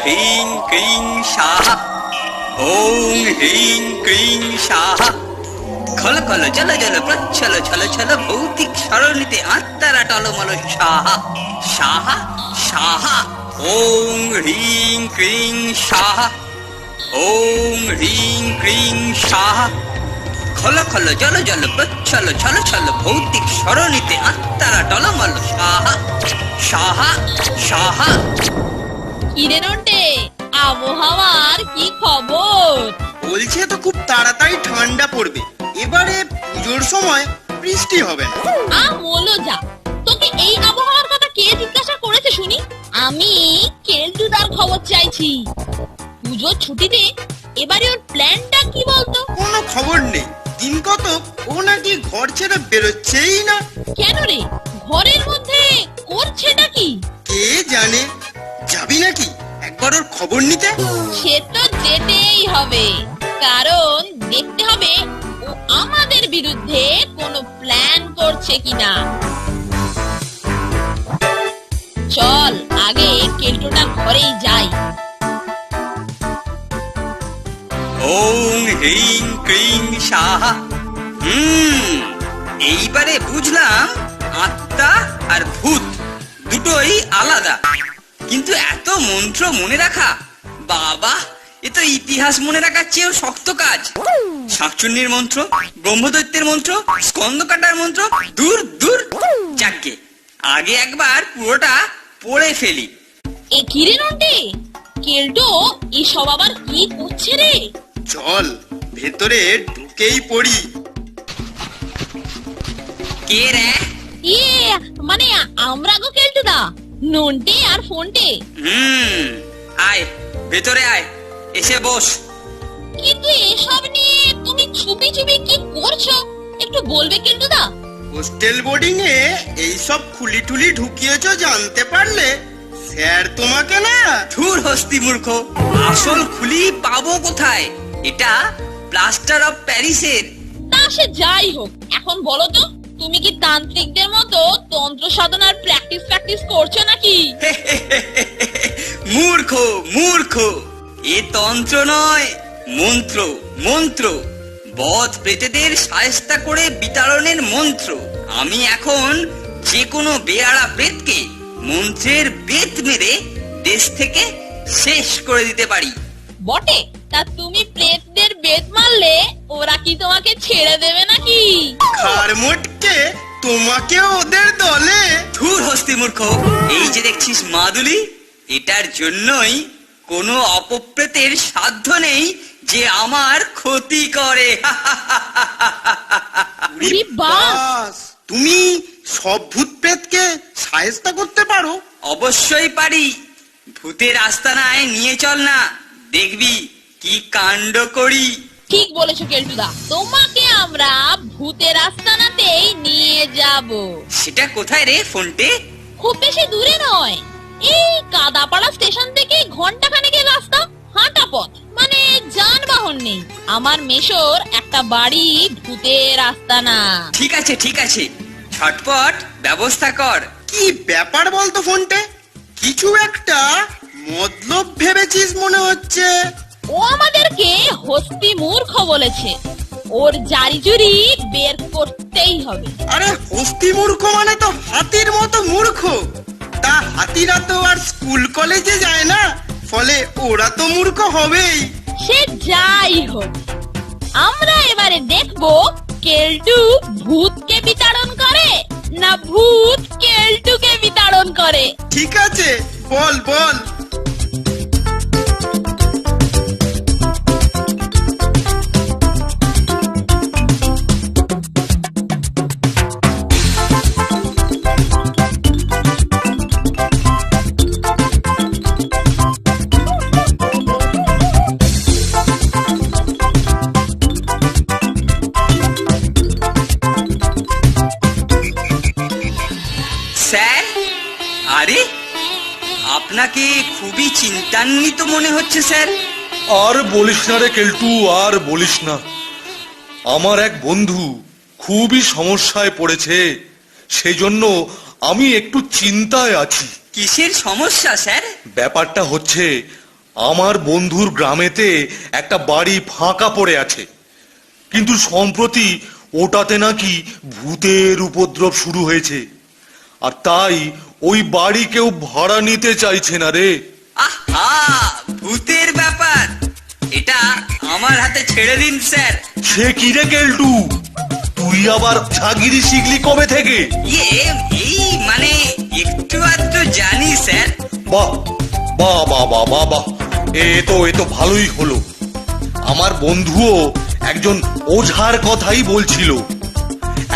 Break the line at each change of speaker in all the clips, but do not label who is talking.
হ্রিং ক্রিং স্বাহা, ওং হ্রিং ক্রিং স্বাহা। খল খল জল জল প্রচ্ছল ছল ছল ভৌতিক সরণিতে আত্মারা টলমল স্বাহা স্বাহা স্বাহা। ওং হ্রিং ক্রিং স্বাহা, ওং হ্রিং ক্রিং স্বাহা। খল খল জল জল প্রচ্ছল ছল ছল ভৌতিক সরণিতে আত্মারা টলমল স্বাহা স্বাহা স্বাহা।
কিরে নন্টে, আবহাওয়ার কি খবর?
বলছে তো খুব তাড়াতাড়ি ঠান্ডা পড়বে, এবারে পুজোর সময় বৃষ্টি হবে না।
বলো যা, তোকে এই আবহাওয়ার কথা কে জিজ্ঞাসা করেছে শুনি? আমি কেলটুদার খবর চাইছি। পুজোর ছুটিতে এবারে ওর প্ল্যানটা কি বলতো?
কোনো খবর নেই, দিন কত ও নাকি ঘর ছেড়ে বেরোচ্ছেই না।
কেন রে, ঘরের মধ্যে করছেটা কি?
কে জানে, যাবি নাকি একবার ওর খবর নিতে?
সে তো যেতেই হবে, কারণ দেখতে হবে ও আমাদের বিরুদ্ধে কোনো প্ল্যান করছে কিনা। চল আগে কেলটুটার ঘরেই যাই।
ওং হ্রিং ক্রিং স্বাহা। এইবারে বুঝলাম আত্মা আর ভূত দুটোই আলাদা, কিন্তু এত মন্ত্র মনে রাখা, বাবা এ তো ইতিহাস মনে রাখার চেয়েও শক্ত কাজ। শাকচুন্নির মন্ত্র, ব্রহ্মদৈত্যের মন্ত্র, স্কন্দকাটার মন্ত্র, দূর দূর। যাকে আগে একবার পুরোটা পড়ে ফেলি।
এ কিরে নন্টে, কেলটো এসব আবার কি করছে রে?
চল ভেতরে ঢুকেই পড়ি।
কে রে?
মানে আমরা গো কেলটুদা, নন্টে আর ফোনটে।
আয় ভেতরে আয়, এসে বস।
কিন্তু এসব নিয়ে তুমি চুপি চুপি কি করছো একটু বলবে কেলটুদা?
হোস্টেল বোর্ডিং এ এইসব খুলি টুলি ঢুকিয়েছো জানতে পারলে স্যার তোমাকে না।
ধুর হস্তি মূর্খ, আসল খুলি পাবো কোথায়? এটা প্লাস্টার অফ প্যারিসের।
তা সে যাই হোক, এখন বলো তো তুমি কি তান্ত্রিকদের মতো তন্ত্র সাধনার প্র্যাকটিস করছো নাকি?
মূর্খ মূর্খ, এ তন্ত্র নয়, মন্ত্র মন্ত্র। বধ প্রেতেদের শায়েস্তা করে বিতাড়নের মন্ত্র। আমি এখন যে কোনো বেয়াড়া প্রেতকে মন্ত্রের বেত মেরে দেশ থেকে শেষ করে দিতে পারি।
বটে, তা তুমি প্রেতদের বেত মারলে ওরা কি তোমাকে ছেড়ে দেবে নাকি?
খারমোটকে তোমাকে ওদের দলে।
ধুর হস্তি মূর্খ, এই যে দেখছিস মাদুলি, এটার জন্যই কোনো অপপ্রেতের সাধ্য নেই যে আমার ক্ষতি করে।
বাস, তুমি সব ভূত প্রেতকে শায়েস্তা করতে পারো?
অবশ্যই পারি। ভূতের আস্তানায় নিয়ে চল না, দেখবি কি কাণ্ড করি।
ঠিক বলেছো কেলটুদা, তোমাকে আমরা ভূতের আস্তানাতেই নিয়ে যাব।
সেটা কোথায় রে ফোনটে?
খুব বেশি দূরে নয়, এই কাদাপাড়া স্টেশন থেকে ঘন্টা খানেকের রাস্তা, হাঁটা পথ, মানে যানবাহন নেই। আমার মেশোর একটা বাড়ি ভূতের আস্তানা।
ঠিক আছে ঠিক আছে, ঝটপট ব্যবস্থা কর।
কি ব্যাপার বলতো ফোনটে, কিছু একটা মতলব ভেবেছিস মনে হচ্ছে।
ও আমাদেরকে হস্তি মূর্খ বলেছে, ওর জারিজুরি বের করতেই হবে।
আরে হস্তি মূর্খ মানে তো হাতির মতো মূর্খ। তা হাতিরা তো আর স্কুল কলেজে যায় না, ফলে ওরা তো মূর্খ হবেই।
সে যাই হোক, আমরা এবারে দেখবো কেলটু ভূতকে বিতাড়ন করে না ভূত কেলটুকে বিতাড়ন করে।
ঠিক আছে, বল বল।
স্যার, আরে আপনাকে খুবই চিন্তান্বিত মনে হচ্ছে স্যার।
আর বলিস না রে কেলটু, আর বলিস না। আমার এক বন্ধু খুবই সমস্যায় পড়েছে, সেই জন্য আমি একটু চিন্তায় আছি।
কিসের সমস্যা স্যার?
ব্যাপারটা হচ্ছে, আমার বন্ধুর গ্রামেতে একটা বাড়ি ফাঁকা পড়ে আছে, কিন্তু সম্প্রতি ওটাতে নাকি ভূতের উপদ্রব শুরু হয়েছে, আর তাই ওই বাড়ি কেউ ভাড়া নিতে চাইছে না রে।
আহা, ভূতের ব্যাপার, এটা আমার হাতে ছেড়ে দিন স্যার।
সে কি রে কেলটু, তুই আবার ঝাগিরি শিখলি কবে থেকে?
এই মানে একটু আধটু জানি স্যার।
বাহ বাহ বাহ বাহ বাহ বাহ, এ তো ভালোই হলো। আমার বন্ধুও একজন ওঝার কথাই বলছিল।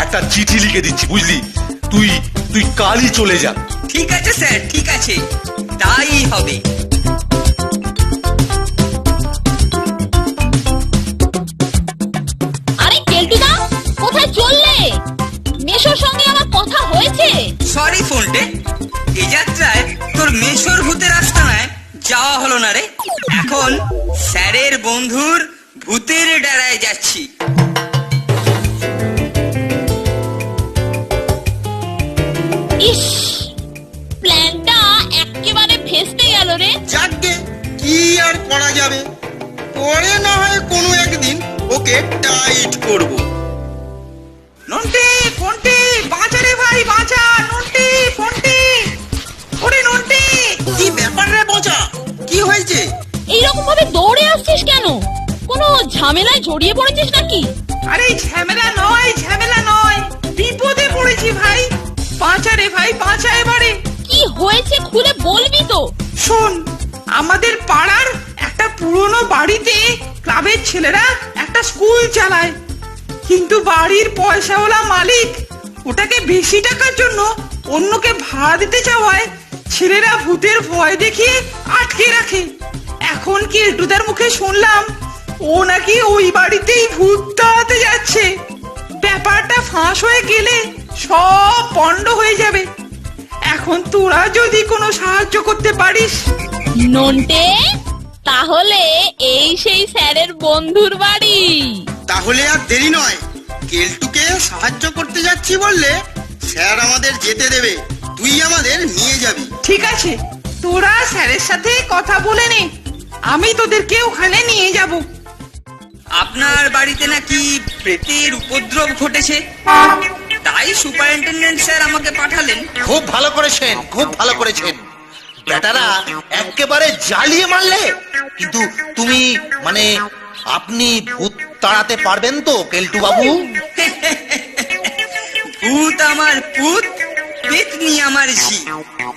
একটা চিঠি লিখে দিচ্ছি, বুঝলি? তুই তুই কালই চলে যা।
ঠিক আছে স্যার, ঠিক আছে, তাই হবে।
আরে কেলটুদা, কোথায় চললে? মেশোর সঙ্গে আমার কথা হয়েছে।
সরি ফোনটে, এই যাত্রায় তোর মেশোর ভূতের আস্তানায় যাওয়া হলো না রে। এখন স্যারের বন্ধুর ভূতের ডেরায় যাচ্ছি।
ইস, প্ল্যানটা একেবারে ফেস্তে গেল রে।
যাকগে, কি আর করা যাবে, পরে না হয় কোনো একদিন ওকে টাইট করব।
নন্টে, ফোনটে, বাঁচা রে ভাই, বাঁচা। নন্টে, ফোনটে, ওরে নন্টে।
কি ব্যাপার রে বোঝা, কি হয়েছে?
এইরকম ভাবে দৌড়ে আসছিস কেন? কোনো ঝামেলায় জড়িয়ে পড়েছিস নাকি?
আরে ঝামেলা নয়, ঝামেলা নয়, বিপদে পড়েছি ভাই। বাঁচা রে ভাই, বাঁচা এবারে।
কি হয়েছে খুলে বলবি তো?
শোন, আমাদের পাড়ার একটা পুরনো বাড়িতে ক্লাবের ছেলেরা একটা স্কুল চালায়, কিন্তু বাড়ির পয়সাওয়ালা মালিক ওটাকে বেশি টাকার জন্য অন্যকে ভাড়া দিতে চাওয়ায় ছেলেরা ভূতের ভয় দেখিয়ে আটকে রাখে। এখন কেলটুদার মুখে শুনলাম ও নাকি ওই বাড়িতেই ভূত তাড়াতে যাচ্ছে। ব্যাপারটা ফাঁস হয়ে গেলে সব পণ্ড হয়ে যাবে। এখন তোরা যদি কোনো সাহায্য করতে পারিস।
নন্টে, তাহলে এই সেই স্যারের বন্ধুর বাড়ি।
তাহলে আর দেরি নয়, কেলটুকে সাহায্য করতে যাচ্ছি বললে স্যার আমাদের যেতে দেবে, তুই আমাদের নিয়ে যাবি।
ঠিক আছে, তোরা স্যারের সাথে কথা বলে নে, আমি তোদেরকে ওখানে নিয়ে যাব।
আপনার বাড়িতে নাকি প্রেতের উপদ্রব ঘটেছে, তাই সুপারিনটেনডেন্ট স্যার আমাকে পাঠালেন।
খুব ভালো করেছেন, খুব ভালো করেছেন। বেটারা একেবারে জ্বালিয়ে মারলে। কিন্তু তুমি মানে আপনি ভূত তাড়াতে পারবেন তো কেলটু বাবু?
ভূত আমার পুত, পেতনি আমার ঝি,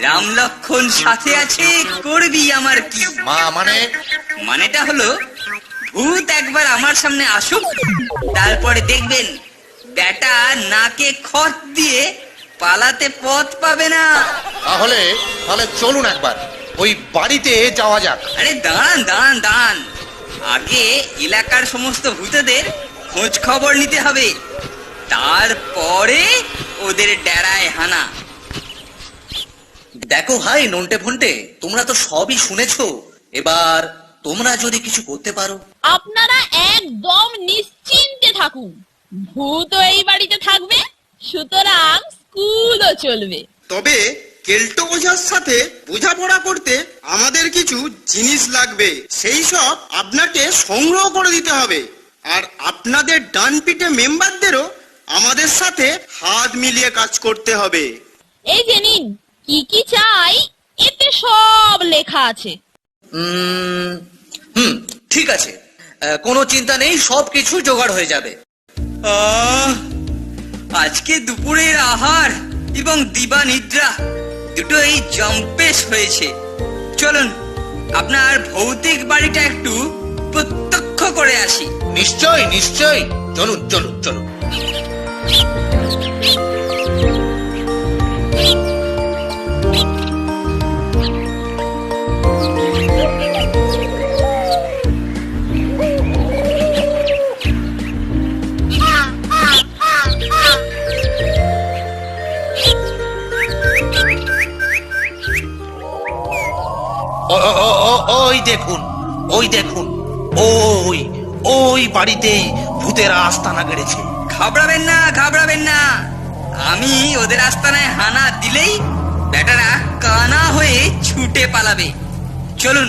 রাম লক্ষণ সাথে আছে, করবি আমার কি? মানেটা হলো, ভূত একবার আমার সামনে আসুক, তারপরে দেখবেন বেটা নাকে খত দিয়ে পালাতে পথ পাবে না।
তাহলে চলুন একবার ওই বাড়িতে যাওয়া যাক।
আরে দাঁড়ান, আগে এলাকার সমস্ত ভূতেদের খোঁজ খবর নিতে হবে, তারপরে ওদের ডেরায় হানা।
দেখো ভাই নন্টে ফন্টে, তোমরা তো সবই শুনেছো, এবার তোমরা যদি কিছু করতে পারো।
আপনারা একদম নিশ্চিন্তে থাকুন, ভূত এই বাড়িতে থাকবে, সুতরাং স্কুলও চলবে।
তবে কেলটো ওঝার সাথে বোঝাপড়া করতে আমাদের কিছু জিনিস লাগবে, সেই সব আপনাকে সংগ্রহ করে দিতে হবে। আর আপনাদের ডান পিঠে মেম্বারদেরও আমাদের সাথে হাত মিলিয়ে কাজ করতে হবে।
এই যে নিন, কি কি চাই এতে সব লেখা আছে।
ঠিক আছে, কোনো চিন্তা নেই, সবকিছু জোগাড় হয়ে যাবে।
আজকে দুপুরের আহার এবং দিবা নিদ্রা দুটোই জম্পেশ হয়েছে। চলুন আপনার ভৌতিক বাড়িটা একটু প্রত্যক্ষ করে আসি।
নিশ্চয় নিশ্চয়, চলুন চলুন চলুন। ওই দেখুন, ওই দেখুন, ওই বাড়িতেই ভূতেরা আস্তানা গেড়েছে।
ঘাবড়াবেন না, আমি ওদের আস্তানায় হানা দিলেই বেটারা কানা হয়ে ছুটে পালাবে। চলুন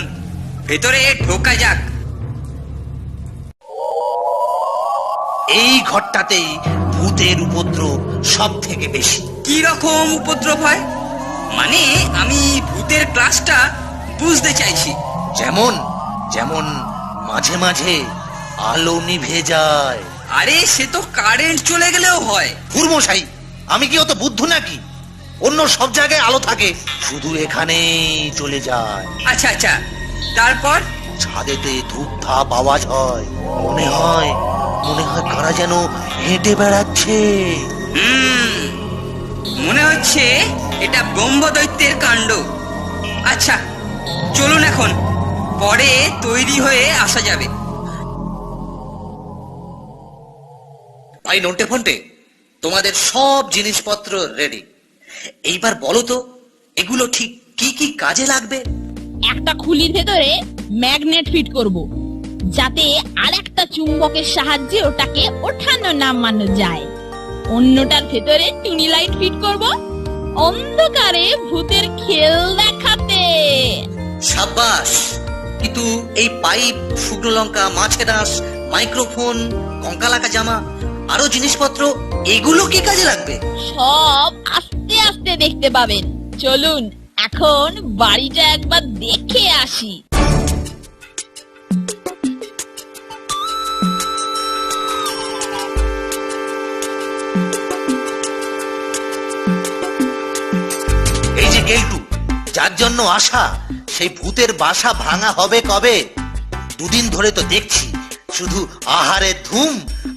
ভেতরে ঢোকা যাক।
এই ঘরটাতেই ভূতের উপদ্রব সব থেকে বেশি।
কি রকম উপদ্রব হয়? মানে আমি ভূতের ক্লাসটা বুঝতে চাইছি।
যেমন যেমন মাঝে মাঝে আলো নিভে যায়।
আরে সে তো কারেন্ট চলে গেলেও হয়।
হুরমশাই, আমি কি অত বুদ্ধু নাকি? অন্য সব জায়গায় আলো থাকে, শুধু এখানেই চলে যায়।
আচ্ছা আচ্ছা, তারপর?
ছাদেতে ধূপ ধাপ আওয়াজ হয়, মনে হয় কারা যেন হেঁটে বেড়াচ্ছে।
মনে হচ্ছে এটা ব্রহ্মদৈত্যের কাণ্ড। আচ্ছা চলুন এখন, পরে তৈরি হয়ে আসা যাবে।
ভাই নন্টে ফন্টে, তোমাদের সব জিনিসপত্র রেডি। এইবার বলো তো, এগুলো ঠিক কি কি কাজে লাগবে?
একটা খুলির ভেতরে ম্যাগনেট ফিট করব, যাতে আরেকটা চুম্বকের সাহায্যে ওটাকে ওঠানো নামানো যায়। অন্যটার ভেতরে টুনি লাইট ফিট করব, অন্ধকারে ভূতের খেল দেখাতে।
সাব্বাস! কিন্তু এই পাইপ, শুকনো লঙ্কা, মাছের আঁশ, মাইক্রোফোন, কঙ্কালাকা জামা, আরো জিনিসপত্র, এগুলো কি কাজে লাগবে?
সব আস্তে আস্তে দেখতে পাবেন। চলুন এখন বাড়িটা একবার দেখে আসি।
এই যে গেলটু, যার জন্য আসা, সেই ভূতের বাসা ভাঙা হবে কবে? দুদিন ধরে তো দেখছি শুধু আহারে ধুম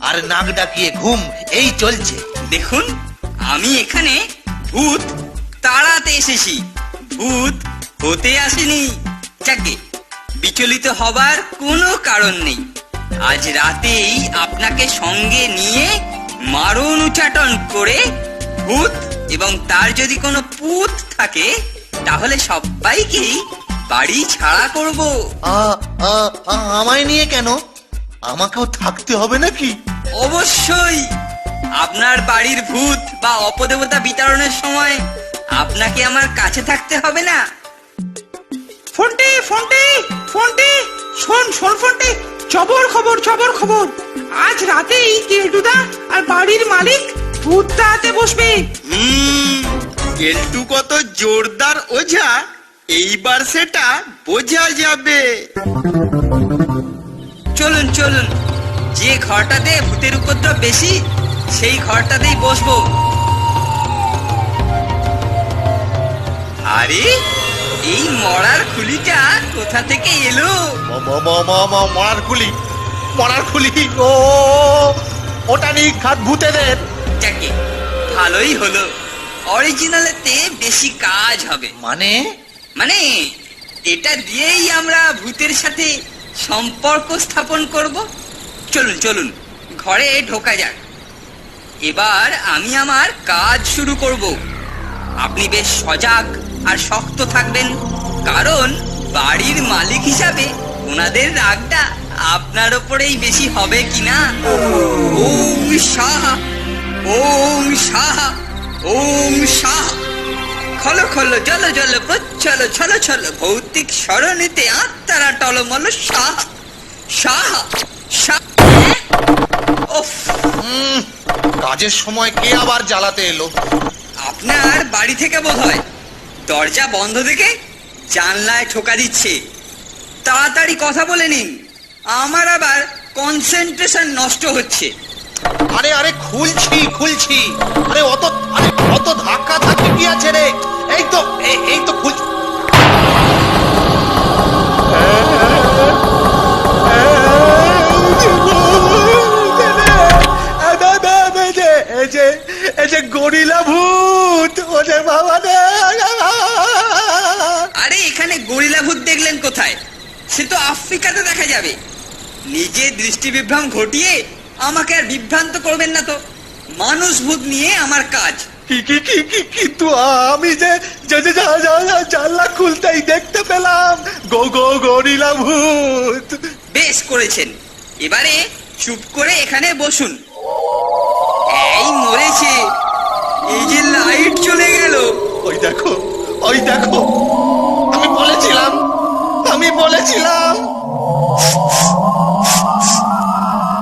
আর নাক ডাকিয়ে ঘুম, এই চলছে।
দেখুন, আমি এখানে ভূত তাড়াতে এসেছি, ভূত হতে আসেনি। যাকে বিচলিত হবার কোনো কারণ নেই। আজ রাতেই আপনাকে সঙ্গে নিয়ে মারণ উচ্চাটন করে ভূত এবং তার যদি কোনো পুত থাকে তাহলে সবাইকেই বাড়ি ছাড়া করব।
আমায় নিয়ে কেন? আমাকেও থাকতে হবে নাকি?
অবশ্যই। আপনার বাড়ির ভূত বা অপদেবতা বিতরণের সময় আপনাকে আমার কাছে থাকতে হবে না?
ফন্টে ফন্টে ফন্টে, শোন শোন ফন্টে, খবর খবর। আজ রাতেই কেলটুদা আর বাড়ির মালিক ভূত তাড়াতে বসবে।
কেলটু কত জোরদার ওঝা, এইবার সেটা বোঝা যাবে।
চলুন চলুন, যে ঘরটাতে ভূতের উপদ্রব বেশি সেই ঘরটাতেই বসবো। আরে এই মরার খুলিটা কোথা থেকে এলো?
মরার খুলি, ও ওটা নিঘাত ভূতেদের।
যাকে ভালোই হলো, অরিজিনালেতে বেশি কাজ হবে। মানে এটা দিয়েই আমরা ভূতের সাথে সম্পর্ক স্থাপন করব। চলুন চলুন, ঘরে ঢোকা যাক। এবার আমি আমার কাজ শুরু করব। আপনি বেশ সজাগ আর শক্ত থাকবেন, কারণ বাড়ির মালিক হিসাবে ওনাদের রাগটা আপনার ওপরেই বেশি হবে কিনা। ওম সাহা, ওম সাহা, ওম সাহা। খল খল জল জল প্রচ্ছল ছল ছল ভৌতিক সরণিতে আত্মারা টলমল সাহা সাহা সাহা। ওফ,
কাজের সময় কে আবার জ্বালাতে এলো?
আপনার বাড়ি থেকে বোধহয় দরজা বন্ধ দেখে জানলায় ঠোকা দিচ্ছে। তাড়াতাড়ি কথা বলে নিন, আমার আবার কনসেন্ট্রেশন নষ্ট হচ্ছে।
আরে আরে খুলছি। আরে অত ধাক্কা ধাক্কি কি আছে রে? এই তো খুলছি।
এই যে গরিলা ভূত, ওরে বাবা রে।
আরে এখানে গরিলা ভূত দেখলেন কোথায়? সে তো আফ্রিকাতে দেখা যাবে। নিজে দৃষ্টি বিভ্রম ঘটিয়ে আমাকে আর বিভ্রান্ত করবেন না তো। মানুষ ভূত নিয়ে আমার কাজ।
কিন্তু আমি যে জানলা খুলতেই দেখতে পেলাম গরিলা ভূত।
বেশ করেছেন, এবারে চুপ করে এখানে বসুন। এই মরেছে, এই যে লাইট চলে গেল।
ওই দেখো, আমি
আমি বলেছিলাম।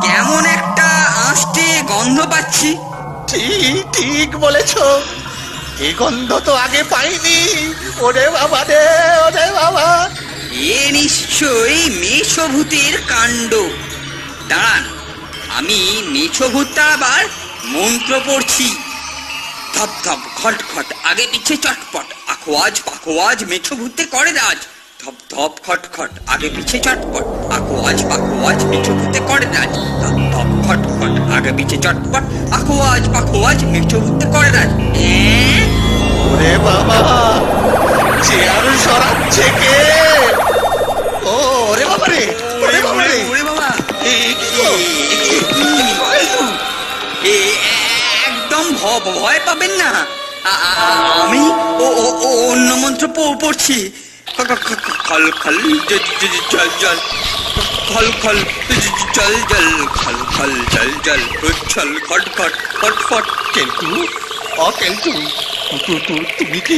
কেমন একটা আঁশটে গন্ধ পাচ্ছি।
ঠিক ঠিক বলেছ, এ গন্ধ তো আগে পাইনি। ওরে বাবা রে, ওরে বাবা।
এ নিশ্চয়ই মেষভূতের কাণ্ড। দাঁড়ান, আমি মেষভূত তাড়াবার মন্ত্র পড়ছি। ধপ ধপ ঘট ঘট আগে পিছে চটপট, আখোয়াজ পাখোয়াজ মেছভূতে করে রাজ। ধপ ধপ খট খট আগে পিছে চটপট, আখোয়াজ পাখোয়াজ মেছভূতে করে রাজ। ধপ ধপ খট খট আগে পিছে চটপট, আখোয়াজ পাখোয়াজ মেছভূতে করে রাজ।
ওরে বাবা, চেয়ার সরাচ্ছে কে? ও ওরে বাবা রে, ওরে বাবা রে।
ওরে বাবা,
এ কি গো? এ কি?
এ একদম ভয় পাবেন না। আমি অন্য মন্ত্র পড়ছি। খল খল জল জল, খল খল জল জল, খল খল জল জল, উচ্ছল খট খট ফট ফট।
কেলটু, ও কেলটু, তুমি কি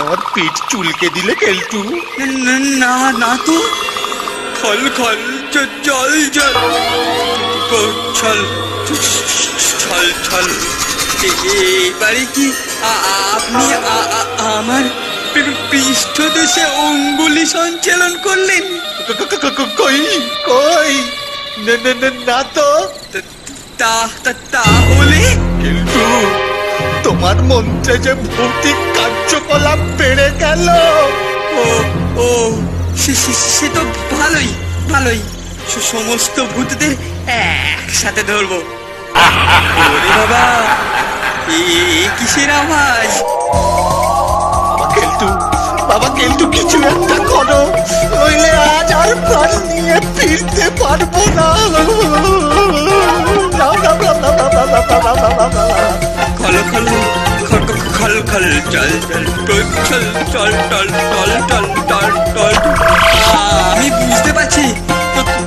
আমার পিঠ চুলকে দিলে কেলটু?
না না তো। খল খল জল জল, ছল ছল ছল। এবারে কি আপনি আমার পৃষ্ঠদেশে অঙ্গুলি সঞ্চালন করলেন?
কই কই, না তো।
তাহলে
কিন্তু তোমার মন্ত্রে যে ভৌতিক কার্যকলাপ বেড়ে গেল।
ও ও সে তো ভালোই ভালোই। সমস্ত ভূতদের একসাথে ধরবো। ওরে বাবা, এ কিসের আওয়াজ?
বাবা কেলটু, কিছু একটা করো, নইলে আজ আর প্রাণ নিয়ে ফিরতে পারবো না।
খল খল খল খল চল চল চল চল টল টল টল টল টল। আমি বুঝতে পারছি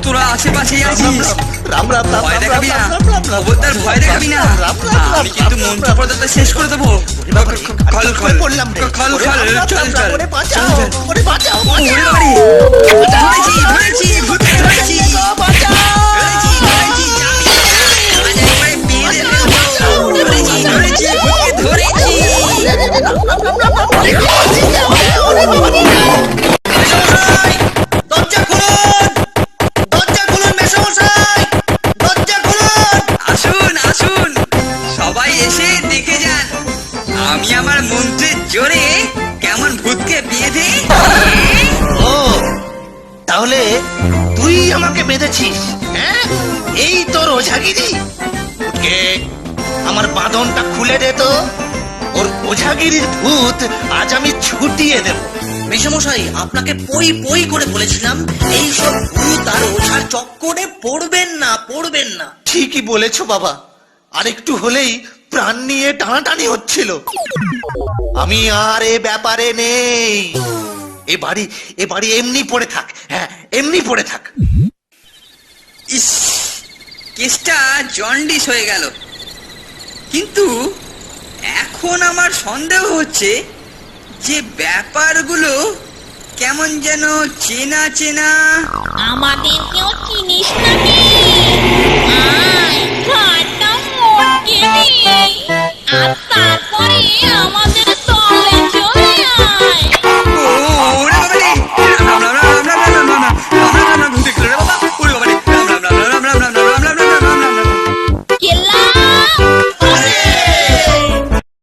তোরা আশেপাশেই আছিস।
রাম রাম রাম,
ভয় দেখাবি না, খবরদার ভয় দেখাবি না। আমি কিন্তু মন্ত্র পর্দাটা শেষ করে দেবো। খল খল
পড়লাম রে।
খল খল চল চল।
ওরে বাঁচাও, ওরে বাঁচাও,
ওরে
বাঁচাও।
বাড়ি, ধরেছি ধরেছি ভূতে ধরেছি। ধরেছি ধরেছি, আমি একেবারে বেঁধে ফেলবো। ধরেছি ধরেছি ভূতকে ধরেছি।
মেসমশাই, দরজা খুলুন, দরজা খুলুন মেসমশাই, দরজা খুলুন।
আসুন আসুন, সবাই এসে দেখে যান আমি আমার মন্ত্রের জোরে কেমন ভূতকে বেঁধে।
ও, তাহলে তুই আমাকে বেঁধেছিস? হ্যাঁ, এই তোর ওঝাগিরি। উঠকে আমার বাঁধনটা খুলে দে তো। ওর ওঝাগিরির ভূত আজ আমি ছুটিয়ে দেব।
মেশামশাই, আপনাকে পই পই করে বলেছিলাম এইসব ভূত আর ওঝার চক্করে পড়বেন না, পড়বেন না।
ঠিকই বলেছো বাবা, আর একটু হলেই প্রাণ নিয়ে টানাটানি হচ্ছিল। আমি আর এ ব্যাপারে নেই। এ বাড়ি এমনি পড়ে থাক। হ্যাঁ, এমনি পড়ে থাক।
ইস, কেসটা জন্ডিস হয়ে গেল। কিন্তু এখন আমার সন্দেহ হচ্ছে যে ব্যাপারগুলো কেমন যেন চেনা চেনা।
আমাদের কেউ চিনিস নাকি? আয়, ঘাটটা মোটকে দে। আর